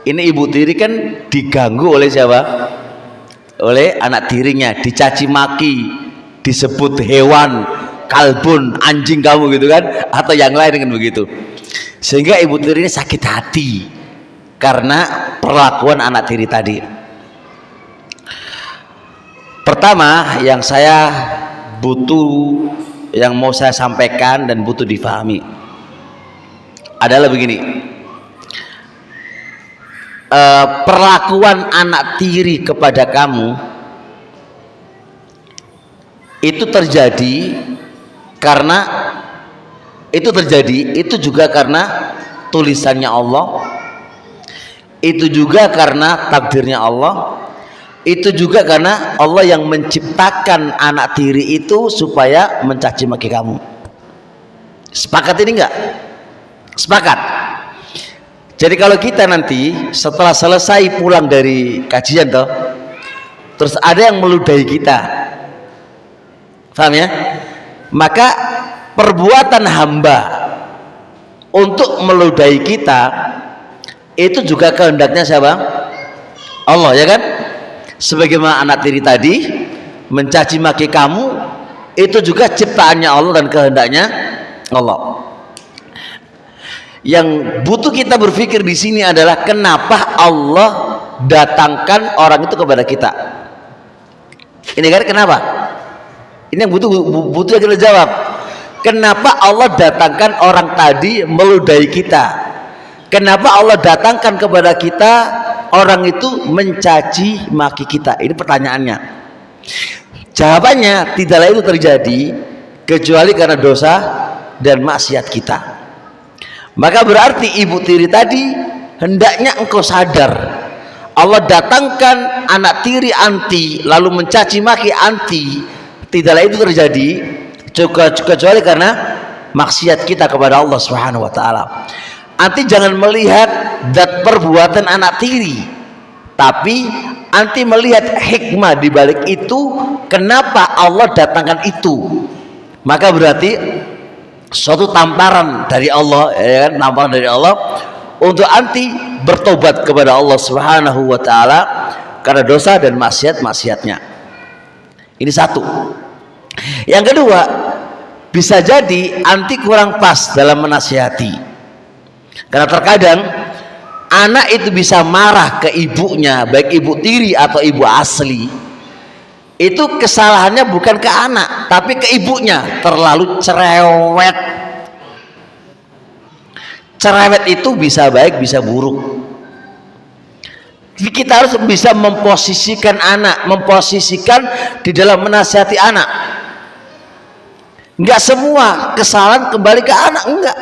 Ini ibu tiri kan diganggu oleh siapa? Oleh anak tirinya, dicaci maki, disebut hewan, kalbun, anjing kamu gitu kan, atau yang lain kan begitu. Sehingga ibu tiri ini sakit hati karena perlakuan anak tiri tadi. Pertama yang saya butuh, yang mau saya sampaikan dan butuh difahami adalah begini. Perlakuan anak tiri kepada kamu itu terjadi karena itu juga karena tulisannya Allah, itu juga karena takdirnya Allah, itu juga karena Allah yang menciptakan anak tiri itu supaya mencaci maki kamu. Sepakat ini enggak? Sepakat. Jadi kalau kita nanti setelah selesai pulang dari kajian toh, terus ada yang meludahi kita, paham ya? Maka perbuatan hamba untuk meludahi kita itu juga kehendaknya siapa? Allah, ya kan? Sebagaimana anak tiri tadi mencaci maki kamu, itu juga ciptaannya Allah dan kehendaknya Allah. Yang butuh kita berpikir di sini adalah kenapa Allah datangkan orang itu kepada kita. Ini kan kenapa? Ini yang butuh kita jawab. Kenapa Allah datangkan orang tadi meludahi kita? Kenapa Allah datangkan kepada kita orang itu mencaci maki kita? Ini pertanyaannya. Jawabannya tidaklah itu terjadi kecuali karena dosa dan maksiat kita. Maka berarti ibu tiri tadi hendaknya engkau sadar, Allah datangkan anak tiri anti lalu mencaci maki anti, tidaklah itu terjadi kecuali karena maksiat kita kepada Allah Subhanahu wa taala. Anti jangan melihat zat perbuatan anak tiri, tapi anti melihat hikmah di balik itu, kenapa Allah datangkan itu. Maka berarti suatu tamparan dari Allah, ya kan? Tamparan dari Allah untuk anti bertobat kepada Allah Subhanahu wa taala karena dosa dan maksiat-maksiatnya. Ini satu. Yang kedua, bisa jadi anti kurang pas dalam menasihati. Karena terkadang anak itu bisa marah ke ibunya, baik ibu tiri atau ibu asli. Itu kesalahannya bukan ke anak tapi ke ibunya, terlalu cerewet. Cerewet itu bisa baik bisa buruk. Jadi kita harus bisa memposisikan anak, memposisikan di dalam menasihati anak. Enggak semua kesalahan kembali ke anak, enggak.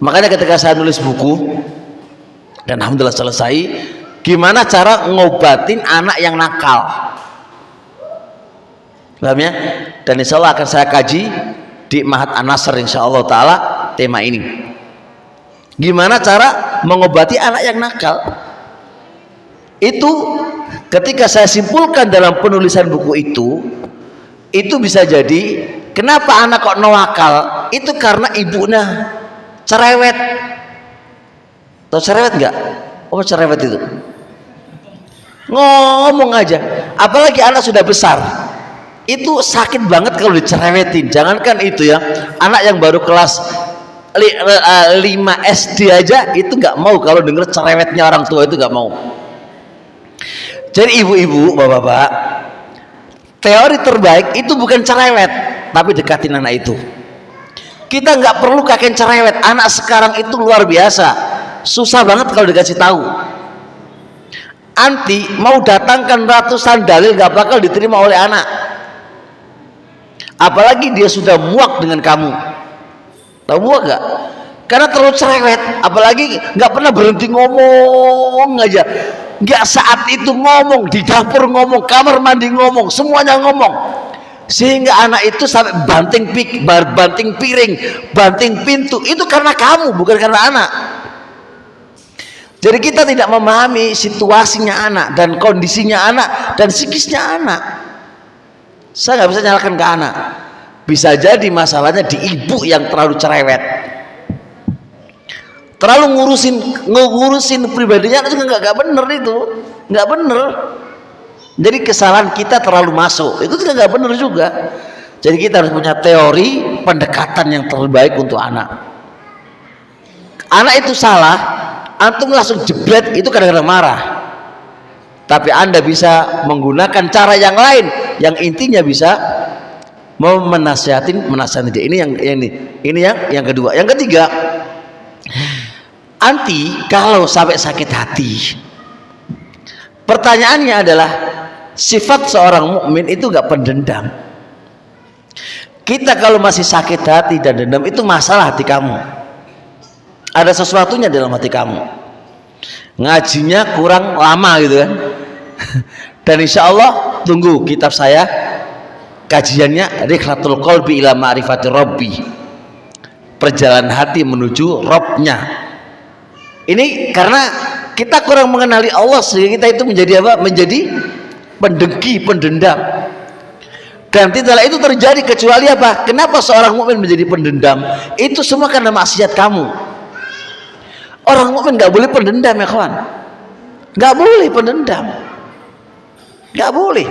Makanya ketika saya nulis buku dan alhamdulillah selesai, gimana cara ngobatin anak yang nakal, paham ya? Dan insya Allah akan saya kaji di Ma'had An-Nasr insya Allah ta'ala tema ini, gimana cara mengobati anak yang nakal. Itu ketika saya simpulkan dalam penulisan buku itu bisa jadi kenapa anak kok nakal, itu karena ibunya cerewet. Tahu cerewet enggak? Oh, cerewet itu ngomong aja, apalagi anak sudah besar itu sakit banget kalau dicerewetin. Jangankan itu ya, anak yang baru kelas 5 SD aja itu nggak mau kalau denger cerewetnya orang tua, itu nggak mau. Jadi ibu-ibu, bapak-bapak, teori terbaik itu bukan cerewet tapi dekatin anak itu. Kita nggak perlu kakek cerewet. Anak sekarang itu luar biasa, susah banget kalau dikasih tahu. Anti mau datangkan ratusan dalil gak bakal diterima oleh anak, apalagi dia sudah muak dengan kamu. Tahu muak gak? Karena terlalu cerewet, apalagi gak pernah berhenti ngomong aja. Gak saat itu ngomong, di dapur ngomong, kamar mandi ngomong, semuanya ngomong. Sehingga anak itu sampai banting piring, banting pintu, itu karena kamu, bukan karena anak. Jadi kita tidak memahami situasinya anak dan kondisinya anak dan psikisnya anak. Saya nggak bisa nyalakan ke anak, bisa jadi masalahnya di ibu yang terlalu cerewet. Terlalu ngurusin pribadinya itu nggak bener, itu nggak bener. Jadi kesalahan kita terlalu masuk, itu juga nggak bener juga. Jadi kita harus punya teori pendekatan yang terbaik untuk anak. Anak itu salah, antum langsung jebret, itu kadang-kadang marah. Tapi Anda bisa menggunakan cara yang lain, yang intinya bisa menasihatin dia. Ini yang kedua. Yang ketiga, anti kalau sampai sakit hati, pertanyaannya adalah sifat seorang mukmin itu nggak pendendam. Kita kalau masih sakit hati dan dendam, itu masalah hati kamu. Ada sesuatunya dalam hati kamu. Ngajinya kurang lama gitu kan. Dan insya Allah tunggu kitab saya, kajiannya Rikhlatul Qalbi ila Ma'rifati Rabbi, perjalanan hati menuju Robnya. Ini karena kita kurang mengenali Allah, sehingga kita itu menjadi apa? Menjadi pendengki, pendendam. Dan tidaklah itu terjadi kecuali apa? Kenapa seorang mukmin menjadi pendendam? Itu semua karena maksiat kamu. Orang mukmin nggak boleh pendendam ya kawan, nggak boleh pendendam, nggak boleh.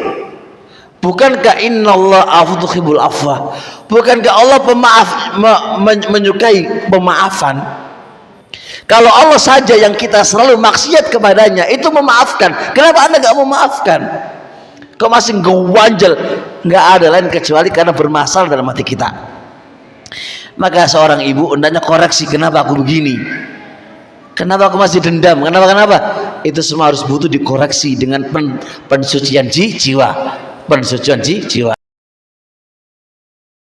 Bukankah innallaha afu tuhibbul afwa? Bukankah Allah pemaaf, menyukai pemaafan? Kalau Allah saja yang kita selalu maksiat kepadanya itu memaafkan, kenapa Anda nggak memaafkan? Kok masih ngewanjel? Nggak ada lain kecuali karena bermasalah dalam hati kita. Maka seorang ibu hendaknya koreksi, kenapa aku begini? Kenapa aku masih dendam? Kenapa? Itu semua harus butuh dikoreksi dengan pensucian jiwa, pensucian jiwa.